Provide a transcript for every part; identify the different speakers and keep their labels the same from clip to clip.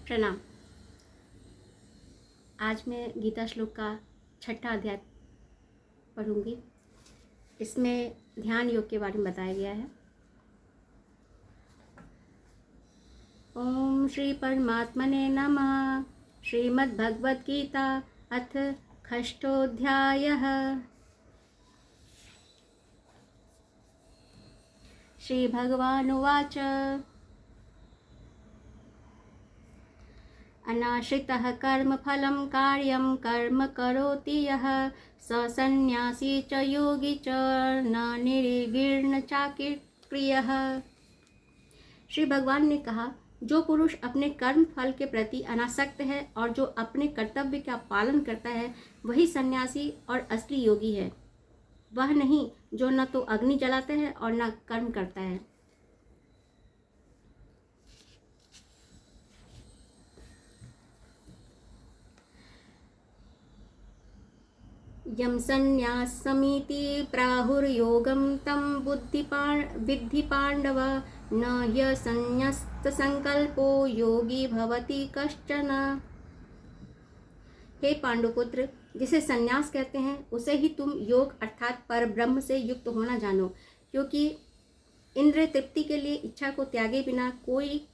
Speaker 1: प्रणाम। आज मैं गीता श्लोक का 6ठा अध्याय पढ़ूंगी। इसमें ध्यान योग के बारे में बताया गया है। ओम श्री परमात्मने नमः। श्रीमद्भगवद गीता अथ षष्ठोऽध्यायः। श्री भगवानुवाच अनाश्रितः कर्मफलं कार्यं कर्म करोति यः स सन्न्यासी च योगी च न निर्विघ्न चाक्रियः। श्री भगवान ने कहा, जो पुरुष अपने कर्म फल के प्रति अनासक्त है और जो अपने कर्तव्य का पालन करता है वही सन्यासी और असली योगी है। वह नहीं जो न तो अग्नि जलाता है और न कर्म करता है। यम संन्यासमिति प्राहुर्योगं तं विद्धि पांडव न ह्यसन्न्यस्तसंकल्पो योगी भवति कश्चन। हे पांडुपुत्र, जिसे संन्यास कहते हैं उसे ही तुम योग अर्थात पर ब्रह्म से युक्त होना जानो, क्योंकि इंद्रिय तृप्ति के लिए इच्छा को त्यागे बिना कोई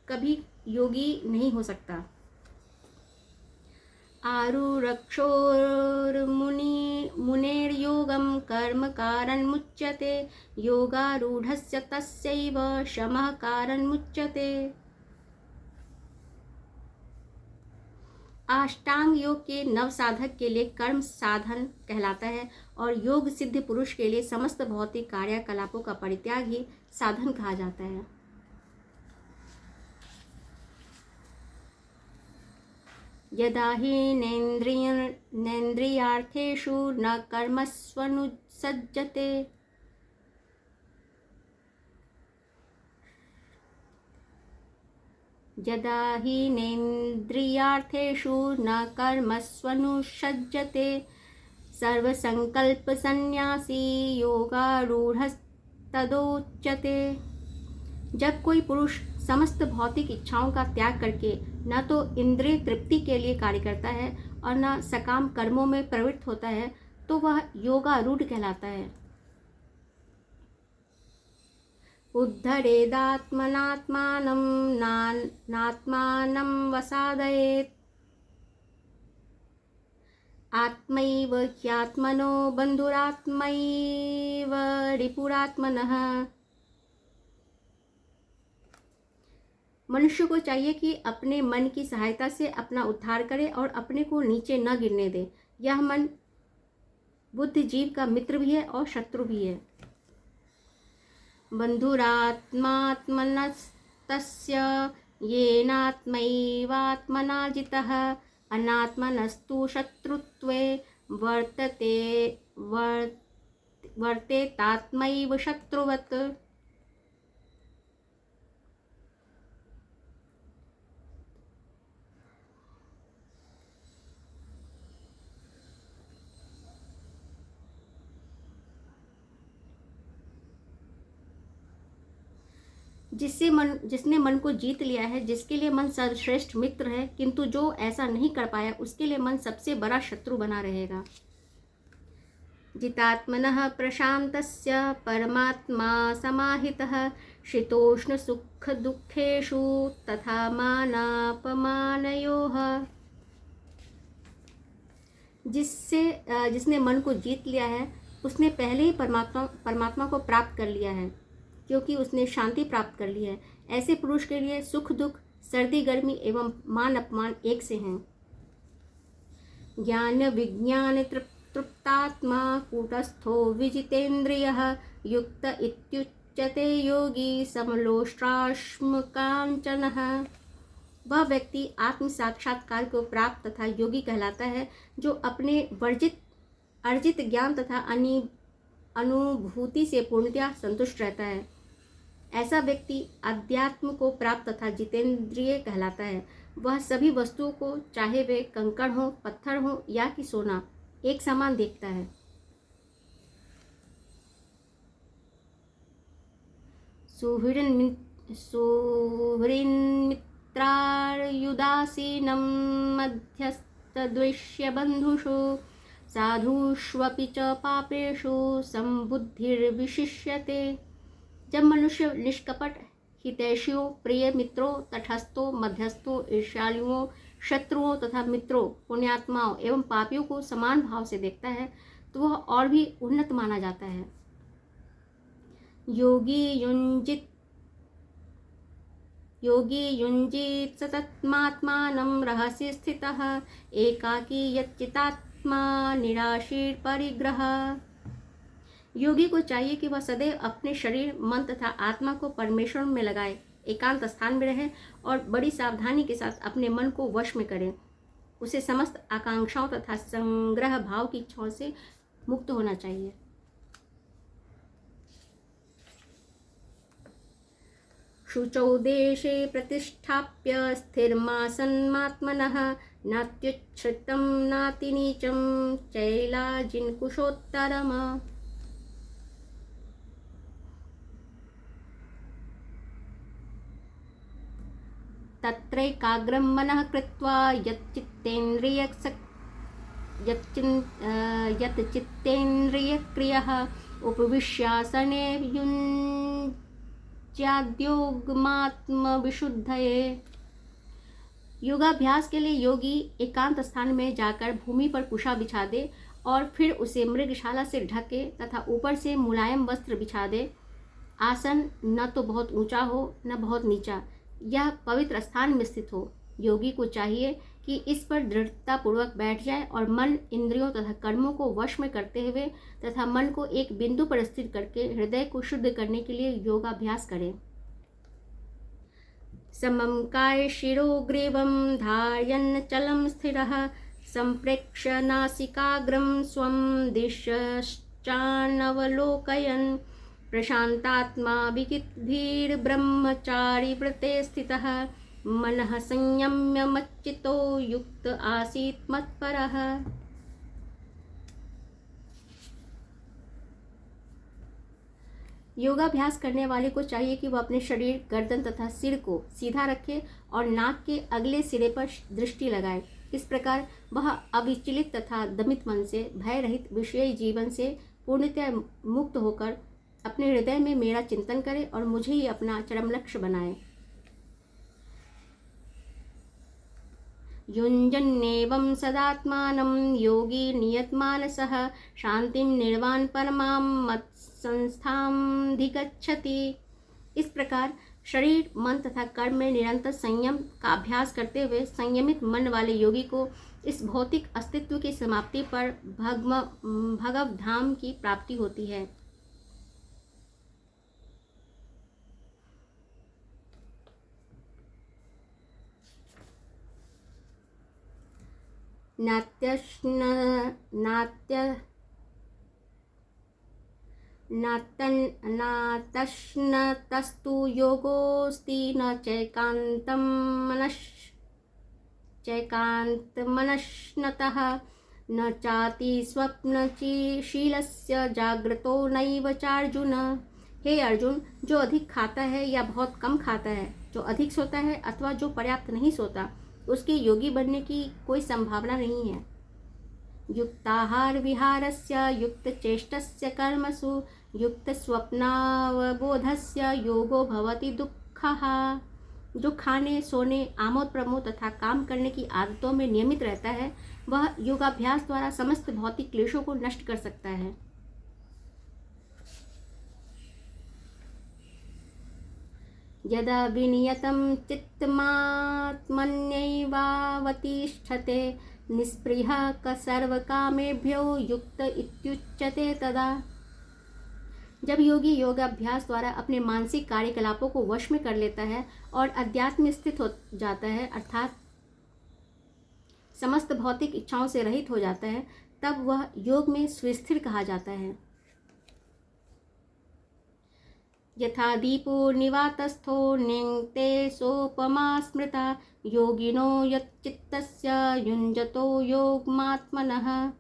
Speaker 1: कभी योगी नहीं हो सकता। मुनेर्योगं कर्म कारणमुच्यते योगारूढ़स्य तस्यैव शमः कारणमुच्यते। अष्टांग योग के नव साधक के लिए कर्म साधन कहलाता है और योग सिद्ध पुरुष के लिए समस्त भौतिक कार्यकलापों का परित्याग ही साधन कहा जाता है। यदा हि नेन्द्रियार्थेषु न कर्मस्वनुसज्जते यदा हि नेन्द्रियार्थेषु न कर्मस्वनुसज्जते सर्वसंकल्पसन्न्यासी योगारूढ़स्तदोच्यते। जब कोई पुरुष समस्त भौतिक इच्छाओं का त्याग करके न तो इंद्रिय तृप्ति के लिए कार्य करता है और न सकाम कर्मों में प्रवृत्त होता है तो वह योगारूढ़ कहलाता है। उद्धरेदात्मनात्मानं नात्मानं वसादयेत् आत्मैव ह्यात्मनो बन्धुरात्मैव रिपुरात्मनः। मनुष्य को चाहिए कि अपने मन की सहायता से अपना उद्धार करे और अपने को नीचे न गिरने दे। यह मन बुद्ध जीव का मित्र भी है और शत्रु भी है। बंधुरात्मात्मनस्तस्य येनात्मैवात्मना जितः अनात्मनस्तु शत्रुत्वे वर्तेतात्मैव शत्रुवत्। जिसने मन को जीत लिया है, जिसके लिए मन सर्वश्रेष्ठ मित्र है, किंतु जो ऐसा नहीं कर पाया उसके लिए मन सबसे बड़ा शत्रु बना रहेगा। जितात्मनः प्रशान्तस्य परमात्मा समाहितः शीतोष्ण सुख दुखेषु तथा मानापमानयोः। जिसने मन को जीत लिया है उसने पहले ही परमात्मा को प्राप्त कर लिया है, क्योंकि उसने शांति प्राप्त कर ली है। ऐसे पुरुष के लिए सुख दुख, सर्दी गर्मी एवं मान अपमान एक से हैं। ज्ञान विज्ञान तृप्तात्मा कूटस्थो विजितेन्द्रियः युक्त इत्युच्यते योगी समलोष्टाश्म कांचनः। वह व्यक्ति आत्म साक्षात्कार को प्राप्त तथा योगी कहलाता है, जो अपने अर्जित ज्ञान तथा अनुभूति से पूर्णतया संतुष्ट रहता है। ऐसा व्यक्ति अध्यात्म को प्राप्त तथा जितेंद्रिय कहलाता है। वह सभी वस्तुओं को, चाहे वे कंकड़ हो, पत्थर हो या कि सोना, एक समान देखता है। सुहृन्मित्रं मित्रार्युदासीनं मध्यस्थद्वेष्यबन्धुषु साधुष्वपि च पापेषु संबुद्धिर्विशिष्यते। जब मनुष्य निष्कपट हितैषियों, प्रिय मित्रों, तटस्थों, मध्यस्थों, ईर्ष्यालुओं, शत्रुओं तथा मित्रों, पुण्यात्माओं एवं पापियों को समान भाव से देखता है तो वह और भी उन्नत माना जाता है। योगी युञ्जीत सततमात्मानं रहसि स्थितः एकाकी यच्चितात्मा निराशीर परिग्रह। योगी को चाहिए कि वह सदैव अपने शरीर, मन तथा आत्मा को परमेश्वर में लगाए, एकांत स्थान में रहे और बड़ी सावधानी के साथ अपने मन को वश में करे। उसे समस्त आकांक्षाओं तथा संग्रह भाव की इच्छाओं से मुक्त होना चाहिए। शुचौ देशे प्रतिष्ठाप्य स्थिरमासन्मात्मनः नात्युच्छ्रितं नातिनीचं चैलाजिन्कुशोत्तरम्। तत्रैकाग्रं मनः कृत्वा यच्चित्तेन्द्रियक्रियः उपविश्यासने युञ्ज्याद्योगमात्मविशुद्धये। योगाभ्यास के लिए योगी एकांत स्थान में जाकर भूमि पर कुशा बिछा दे और फिर उसे मृगशाला से ढके तथा ऊपर से मुलायम वस्त्र बिछा दे। आसन न तो बहुत ऊंचा हो न बहुत नीचा, यह पवित्र स्थान में स्थित हो। योगी को चाहिए कि इस पर दृढ़ता पूर्वक बैठ जाए और मन, इंद्रियों तथा कर्मों को वश में करते हुए तथा मन को एक बिंदु पर स्थिर करके हृदय को शुद्ध करने के लिए योगाभ्यास करें। समं काय शिरो ग्रीवं धारयन् चलं स्थिरः संप्रेक्ष्य नासिकाग्रं स्वं दिशश्चानवलोकयन् प्रशान्तात्मा विकिद्भिर्ब्रह्मचारी व्रते स्थितः मनः संयम्य मच्चितो युक्त आसीत् मत्परः। योगाभ्यास करने वाले को चाहिए कि वह अपने शरीर, गर्दन तथा सिर को सीधा रखे और नाक के अगले सिरे पर दृष्टि लगाए। इस प्रकार वह अविचलित तथा दमित मन से, भय रहित विषयी जीवन से पूर्णतः मुक्त होकर अपने हृदय में मेरा चिंतन करे और मुझे ही अपना चरम लक्ष्य बनाए। युञ्जन्नेवं सदात्मानं योगी नियतमानसः शांतिं निर्वाण परमां मत्संस्थामधिगच्छति। इस प्रकार शरीर, मन तथा कर्म में निरंतर संयम का अभ्यास करते हुए संयमित मन वाले योगी को इस भौतिक अस्तित्व की समाप्ति पर भगवत धाम की प्राप्ति होती है। नातश्नतस्तु योगोऽस्ति न चैकान्तमनश्नतः न चाति स्वप्नशीलस्य जाग्रतो नैव चार्जुन। हे अर्जुन, जो अधिक खाता है या बहुत कम खाता है, जो अधिक सोता है अथवा जो पर्याप्त नहीं सोता, उसके योगी बनने की कोई संभावना नहीं है। युक्ताहार विहारस्य युक्त चेष्टस्य कर्मसु युक्त स्वप्नावबोधस्य योगो भवति दुःखः। जो खाने, सोने, आमोद प्रमोद तथा काम करने की आदतों में नियमित रहता है, वह योगाभ्यास द्वारा समस्त भौतिक क्लेशों को नष्ट कर सकता है। यदा विनियतं चित्तमात्मन्यैवावतिष्ठते निस्पृहः सर्वकामेभ्यो युक्त इत्युच्यते तदा। जब योगी योगाभ्यास द्वारा अपने मानसिक कार्यकलापों को वश में कर लेता है और अध्यात्म में स्थित हो जाता है, अर्थात समस्त भौतिक इच्छाओं से रहित हो जाता है, तब वह योग में सुस्थिर कहा जाता है। यथा दीपो निवातस्थो नेङ्क्ते सोपमा स्मृता योगिनो यच्चित्तस्य युञ्जतो योगमात्मनः।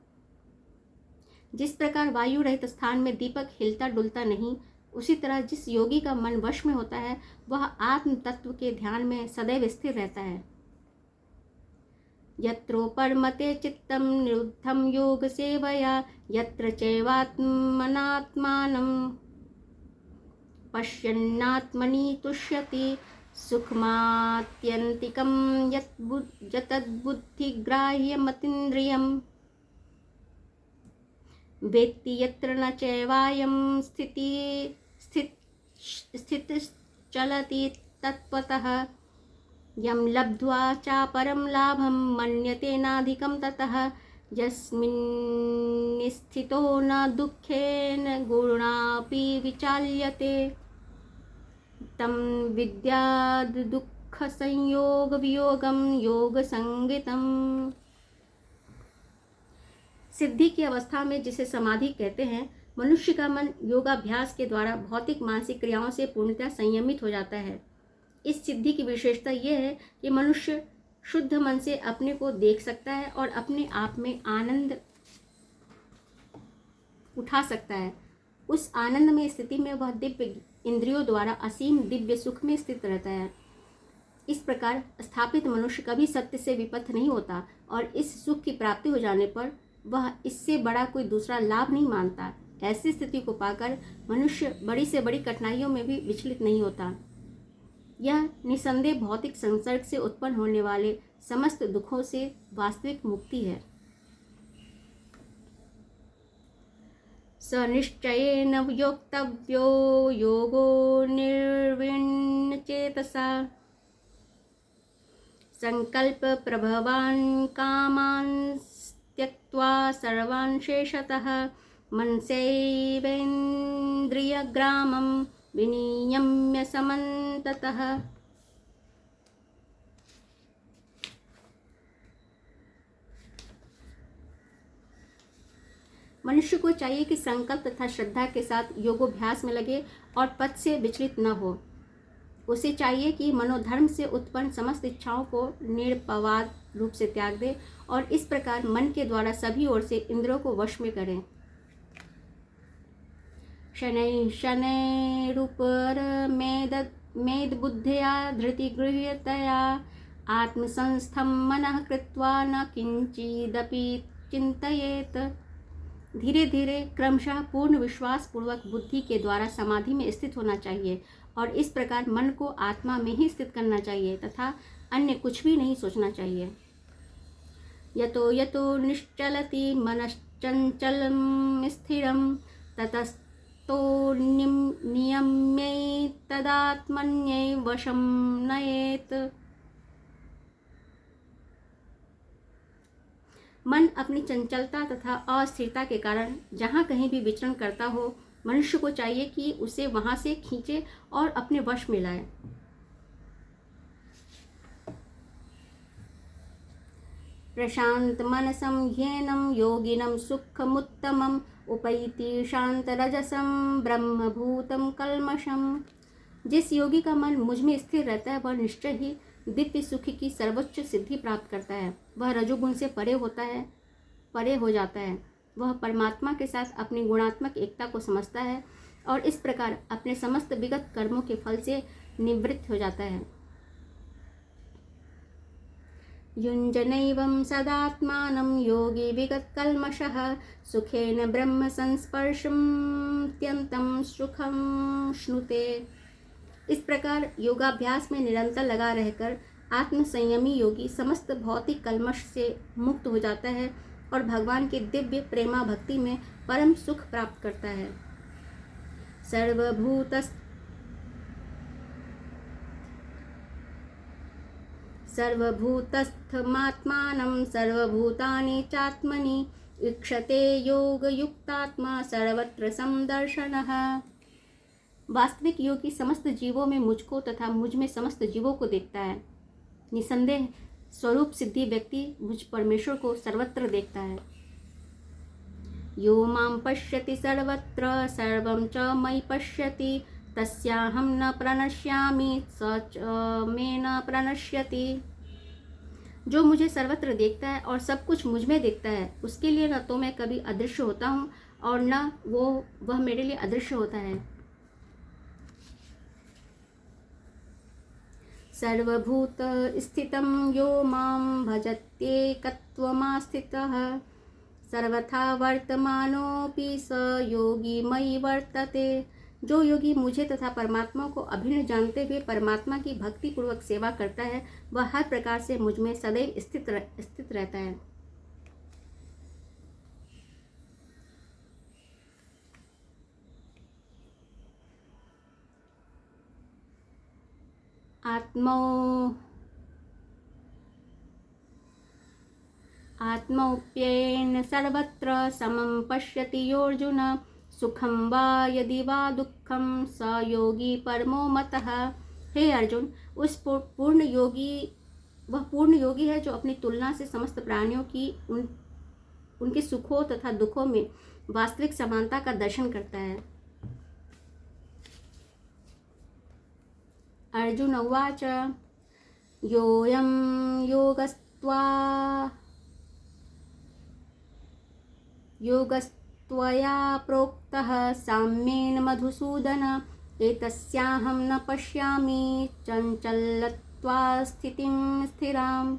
Speaker 1: जिस प्रकार वायु रहित स्थान में दीपक हिलता डुलता नहीं, उसी तरह जिस योगी का मन वश में होता है वह आत्म तत्व के ध्यान में सदैव स्थिर रहता है। यत्रोपरमते चित्तं निरुद्धं योग सेवया यत्र चैवात्मनात्मानं पश्यन्नात्मनि तुष्यति सुखमात्यन्तिकं यतद्बुद्धिग्राह्यमतीन्द्रियं वेत्ति यत्र न चैवायं स्थितिश्चलति तत्त्वतः यं लब्ध्वा चापरं लाभं मन्यते नाधिकं ततः यस्मिन् स्थितो न दुःखेन गुणापि विचाल्यते तं विद्याद् दुःखसंयोग-वियोगं योगसंज्ञितम्। सिद्धि की अवस्था में जिसे समाधि कहते हैं, मनुष्य का मन योगाभ्यास के द्वारा भौतिक मानसिक क्रियाओं से पूर्णतः संयमित हो जाता है। इस सिद्धि की विशेषता यह है कि मनुष्य शुद्ध मन से अपने को देख सकता है और अपने आप में आनंद उठा सकता है। उस आनंद में स्थिति में वह दिव्य इंद्रियों द्वारा असीम दिव्य सुख में स्थित रहता है। इस प्रकार स्थापित मनुष्य कभी सत्य से विपथ नहीं होता और इस सुख की प्राप्ति हो जाने पर वह इससे बड़ा कोई दूसरा लाभ नहीं मानता। ऐसी स्थिति को पाकर मनुष्य बड़ी से बड़ी कठिनाइयों में भी विचलित नहीं होता। यह निसंदेह भौतिक संसर्ग से उत्पन्न होने वाले समस्त दुखों से वास्तविक मुक्ति है। सनिश्चयेन योक्तव्यो योगो निर्विण्ण चेतसा संकल्प प्रभवान् कामान् त्यक्त्वा सर्वान् शेषतः मनसैवेन्द्रियग्रामं विनियम्य समन्ततः। मनुष्य को चाहिए कि संकल्प तथा श्रद्धा के साथ योगाभ्यास में लगे और पथ से विचलित न हो। उसे चाहिए कि मनोधर्म से उत्पन्न समस्त इच्छाओं को निरपवाद रूप से त्याग दे और इस प्रकार मन के द्वारा सभी ओर से इंद्रियों को वश में करें। शनैः शनैरुपरमेद बुद्ध्या धृतिगृह्यतया आत्मसंस्थं मनः कृत्वा न किंचिदपि चिंतयेत। धीरे धीरे क्रमशः पूर्ण विश्वास पूर्वक बुद्धि के द्वारा समाधि में स्थित होना चाहिए और इस प्रकार मन को आत्मा में ही स्थित करना चाहिए तथा अन्य कुछ भी नहीं सोचना चाहिए। यतो यतो निश्चलति मनश्चंचलं स्थिरं ततस्तो नियम्यै तदात्मन्यै वशं नयेत। मन अपनी चंचलता तथा अस्थिरता के कारण जहाँ कहीं भी विचरण करता हो, मनुष्य को चाहिए कि उसे वहाँ से खींचे और अपने वश में लाए। प्रशांत मनसं ह्येनं योगिनं सुखमुत्तमम् उपैति शांतरजसं ब्रह्मभूतं कल्मषम्। जिस योगी का मन मुझ में स्थिर रहता है वह निश्चय ही दिव्य सुख की सर्वोच्च सिद्धि प्राप्त करता है। वह रजोगुण से परे हो जाता है। वह परमात्मा के साथ अपनी गुणात्मक एकता को समझता है और इस प्रकार अपने समस्त विगत कर्मों के फल से निवृत्त हो जाता है। युञ्जनैवं सदात्मानं योगी विगत कल्मषः सुखेन ब्रह्म संस्पर्शमत्यन्तं सुखं श्नुते। इस प्रकार योगाभ्यास में निरंतर लगा रहकर आत्मसंयमी योगी समस्त भौतिक कल्मष से मुक्त हो जाता है और भगवान की दिव्य प्रेमा भक्ति में परम सुख प्राप्त करता है। सर्वभूतस्थमात्मानं सर्वभूतानि चात्मनि ईक्षते योगयुक्तात्मा सर्वत्र समदर्शनः। वास्तविक योगी समस्त जीवों में मुझको तथा मुझ में समस्त जीवों को देखता है। निसंदेह स्वरूप सिद्धि व्यक्ति मुझ परमेश्वर को सर्वत्र देखता है। यो मां पश्यति सर्वत्र सर्वं च मयि पश्यति तस्याहं न प्रणश्यामि स च मे न प्रणश्यति। जो मुझे सर्वत्र देखता है और सब कुछ मुझ में देखता है उसके लिए न तो मैं कभी अदृश्य होता हूँ और न वह मेरे लिए अदृश्य होता है। सर्वभूतस्थितं यो मां भजत्येकत्वमास्थितः सर्वथा वर्तमानोऽपि स योगी मयि वर्तते। जो योगी मुझे तथा परमात्मा को अभिन्न जानते हुए परमात्मा की भक्ति पूर्वक सेवा करता है वह हर प्रकार से मुझ में सदैव स्थित रहता है। आत्मौप्येन सर्वत्र समं पश्यति योऽर्जुन सुखं वा यदि वा दुःखं स योगी परमो मतः। हे अर्जुन, वह पूर्ण योगी है जो अपनी तुलना से समस्त प्राणियों की उनके सुखों तथा दुखों में वास्तविक समानता का दर्शन करता है। अर्जुन उवाच योऽयं योगस्त्वया प्रोक्तः साम्येन मधुसूदन एतस्याहं न पश्यामि चञ्चलत्वा स्थितिं स्थिराम्।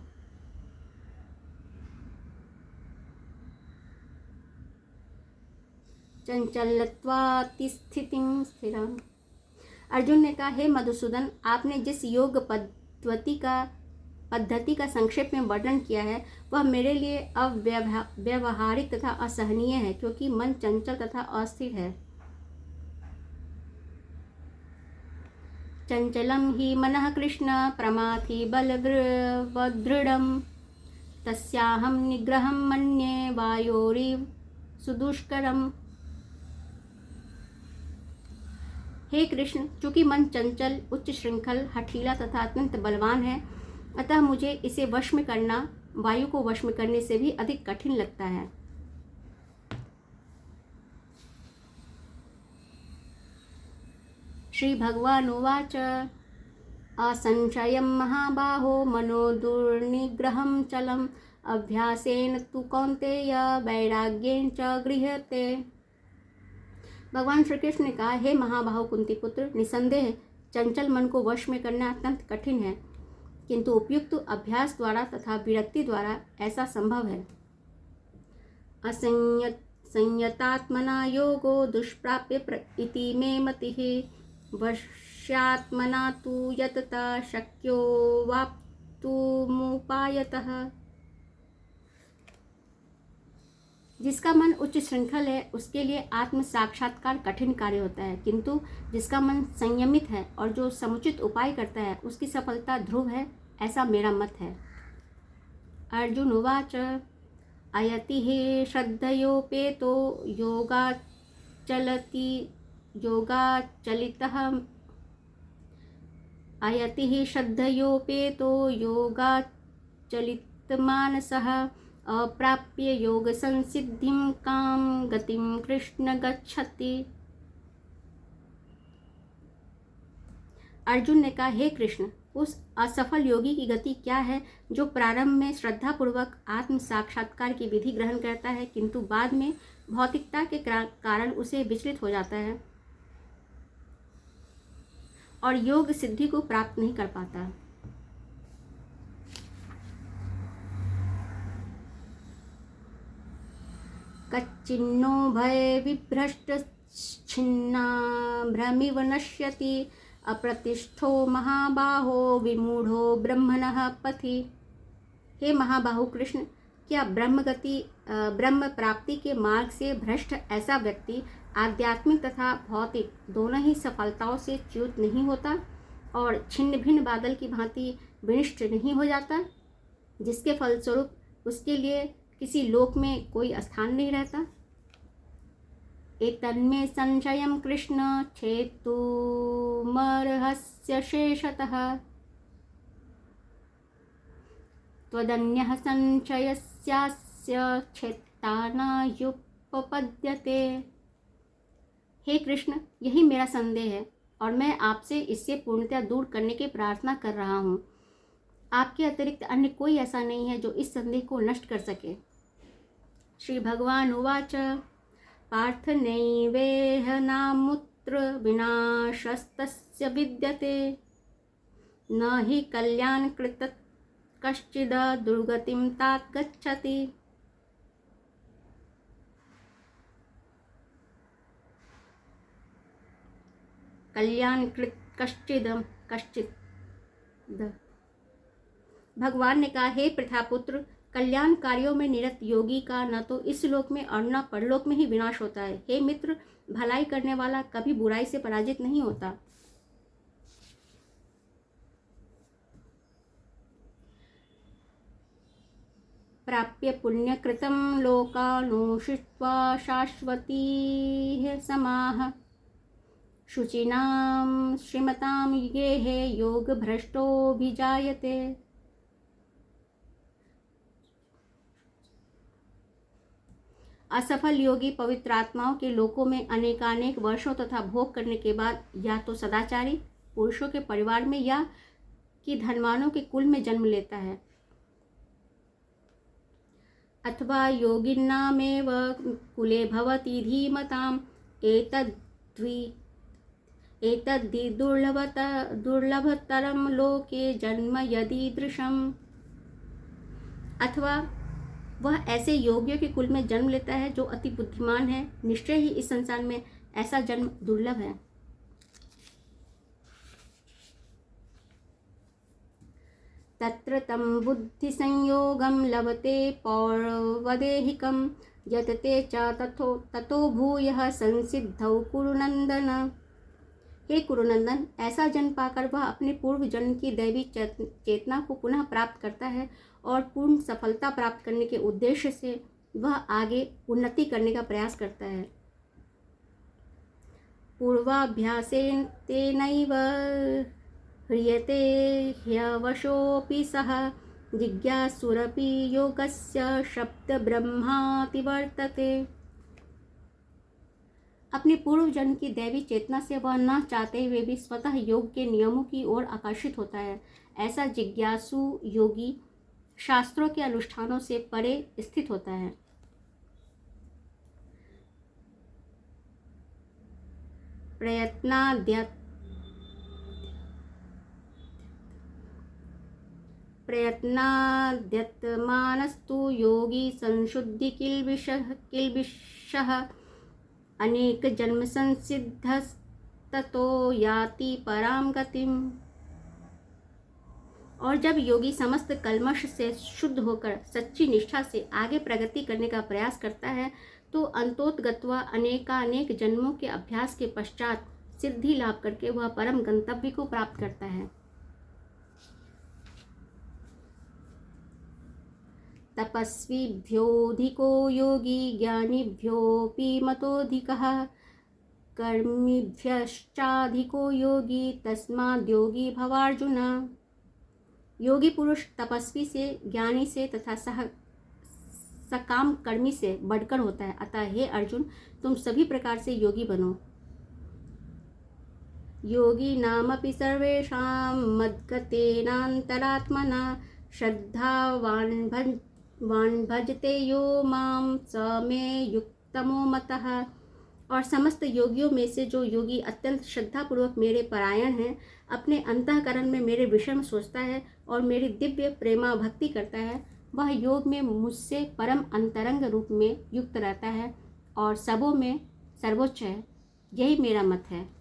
Speaker 1: अर्जुन ने कहा, हे मधुसूदन, आपने जिस योग पद्धति का संक्षेप में वर्णन किया है वह मेरे लिए अव्यवहारिक तथा असहनीय है, क्योंकि मन चंचल तथा अस्थिर है। चंचलम ही मनः कृष्ण प्रमाथि बलदृढम् तस्याहं निग्रहं मन्ये वायोरिव सुदुष्करम्। हे कृष्ण, चूंकि मन चंचल, उच्च श्रृंखल, हठीला तथा अत्यंत बलवान है, अतः मुझे इसे वश में करना वायु को वश में करने से भी अधिक कठिन लगता है। श्री भगवान उवाच असंशयं महाबाहो मनो दुर्निग्रहं चलम् अभ्यासेन तु कौन्तेय वैराग्येन च गृह्यते। भगवान श्री कृष्ण ने कहा, हे महाबाहो कुंती पुत्र, निसंदेह चंचल मन को वश में करना अत्यंत कठिन है, किंतु उपयुक्त अभ्यास द्वारा तथा विरक्ति द्वारा ऐसा संभव है। असंयतात्मना योगो दुष्प्राप्य इति मे मतिः वश्यात्मना तु यतता शक्यो वाप्तुमुपायतः। जिसका मन उच्च श्रृंखल है उसके लिए आत्म साक्षात्कार कठिन कार्य होता है, किंतु जिसका मन संयमित है और जो समुचित उपाय करता है उसकी सफलता ध्रुव है, ऐसा मेरा मत है। अर्जुन उवाच अयति हि श्रद्धयोपेतो योगाचलितमानसः अप्राप्य योग संसिद्धिं काम गतिं कृष्ण गच्छति। अर्जुन ने कहा, हे कृष्ण, उस असफल योगी की गति क्या है जो प्रारंभ में श्रद्धापूर्वक आत्म साक्षात्कार की विधि ग्रहण करता है, किंतु बाद में भौतिकता के कारण उसे विचलित हो जाता है और योग सिद्धि को प्राप्त नहीं कर पाता। कच्चिन्नो भय विभ्रष्ट छिन्ना भ्रमिव नश्यति अप्रतिष्ठो महाबाहो विमूढ़ो ब्रह्मणः पथि। हे महाबाहु कृष्ण, क्या ब्रह्म प्राप्ति के मार्ग से भ्रष्ट ऐसा व्यक्ति आध्यात्मिक तथा भौतिक दोनों ही सफलताओं से च्युत नहीं होता और छिन्न भिन्न बादल की भांति विनिष्ट नहीं हो जाता, जिसके फलस्वरूप उसके लिए किसी लोक में कोई स्थान नहीं रहता। एतन्मे संशयं कृष्ण छेत्तुमर्हस्य शेषतः त्वदन्यः संशयस्यास्य छेत्ता न युपपद्यते। हे कृष्ण, यही मेरा संदेह है और मैं आपसे इससे पूर्णतया दूर करने की प्रार्थना कर रहा हूँ। आपके अतिरिक्त अन्य कोई ऐसा नहीं है जो इस संदेह को नष्ट कर सके। श्री भगवान उवाच पार्थ नैवेह नामुत्र विनाशस्तस्य विद्यते न हि कल्याणकृत कश्चिद दुर्गतिं तात गच्छति। कल्याणकृत कश्चिद भगवान ने कहा, हे प्रथापुत्र, कल्याण कार्यों में निरत योगी का न तो इस लोक में और न परलोक में ही विनाश होता है। हे मित्र, भलाई करने वाला कभी बुराई से पराजित नहीं होता। प्राप्य पुण्यकृतं लोकानुशित्वा शाश्वती समाः शुचिनां श्रीमतां गेहे योग भ्रष्टोऽभिजायते। असफल योगी पवित्र आत्माओं के लोकों में अनेकानेक वर्षों तथा भोग करने के बाद या तो सदाचारी पुरुषों के परिवार में या कि धनवानों के कुल में जन्म लेता है, अथवा योगिन्नामेव कुले भवति धीमताम् एतद्धि दुर्लभतरं लोके जन्म यदीदृशम्। अथवा वह ऐसे योगियों के कुल में जन्म लेता है जो अति बुद्धिमान है। निश्चय ही इस संसार में ऐसा जन्म दुर्लभ है। तत्र तं बुद्धि संयोगं लभते पौर्वदेहिकं यतते च ततो भूयः संसिद्धौ कुरुनंदन। हे कुरुनंदन, ऐसा जन्म पाकर वह अपने पूर्व जन्म की दैवी चेतना को पुनः प्राप्त करता है और पूर्ण सफलता प्राप्त करने के उद्देश्य से वह आगे उन्नति करने का प्रयास करता है। पूर्वाभ्यासेन तेनैव ह्रियते ह्यवशोऽपि सः जिज्ञासुरपि योगस्य शब्द ब्रह्माति वर्तते। अपने पूर्व जन्म की दैवी चेतना से वह न चाहते हुए भी स्वतः योग के नियमों की ओर आकर्षित होता है। ऐसा जिज्ञासु योगी शास्त्रों के अनुष्ठानों से परे स्थित होता है। प्रयत्नाद्यतमानस्तु योगी संशुद्धि किल्बिषः अनेक जन्म संसिद्धस्ततो याति पराम गतिम। और जब योगी समस्त कल्मश से शुद्ध होकर सच्ची निष्ठा से आगे प्रगति करने का प्रयास करता है तो अंतोतगत्वा अनेकानेक जन्मों के अभ्यास के पश्चात सिद्धि लाभ करके वह परम गंतव्य को प्राप्त करता है। तपस्विभ्योऽधिको योगी ज्ञानिभ्योऽपि मतोऽधिकः कर्मिभ्यश्चाधिको योगी तस्माद्योगी भवार्जुन। योगी पुरुष तपस्वी से, ज्ञानी से तथा सकाम कर्मी से बढ़कर होता है। अतः हे अर्जुन, तुम सभी प्रकार से योगी बनो। योगी नामपि सर्वेषां मद्गतेनान्तरात्मना श्रद्धावान् भजते यो मां स मे युक्तमो मतः। और समस्त योगियों में से जो योगी अत्यंत श्रद्धापूर्वक मेरे परायण हैं, अपने अंतःकरण में मेरे विषय में सोचता है और मेरी दिव्य प्रेमा भक्ति करता है, वह योग में मुझसे परम अंतरंग रूप में युक्त रहता है और सबों में सर्वोच्च है। यही मेरा मत है।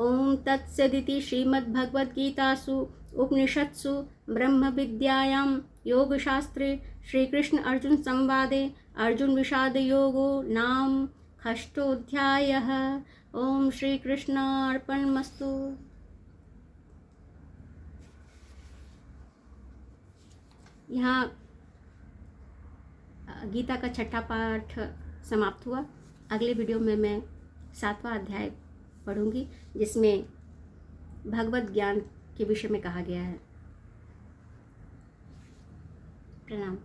Speaker 1: ओम तत्सदिति श्रीमद्भगवद्गीतासु उपनिषत्सु ब्रह्म विद्यायां योगशास्त्रे श्रीकृष्ण अर्जुन संवादे अर्जुन विषाद योगो नाम षष्ठोऽध्यायः। ओम श्री कृष्णार्पणमस्तु। यहाँ गीता का छठा पाठ समाप्त हुआ। अगले वीडियो में मैं 7वां अध्याय पढ़ूंगी जिसमें भगवत ज्ञान के विषय में कहा गया है। प्रणाम।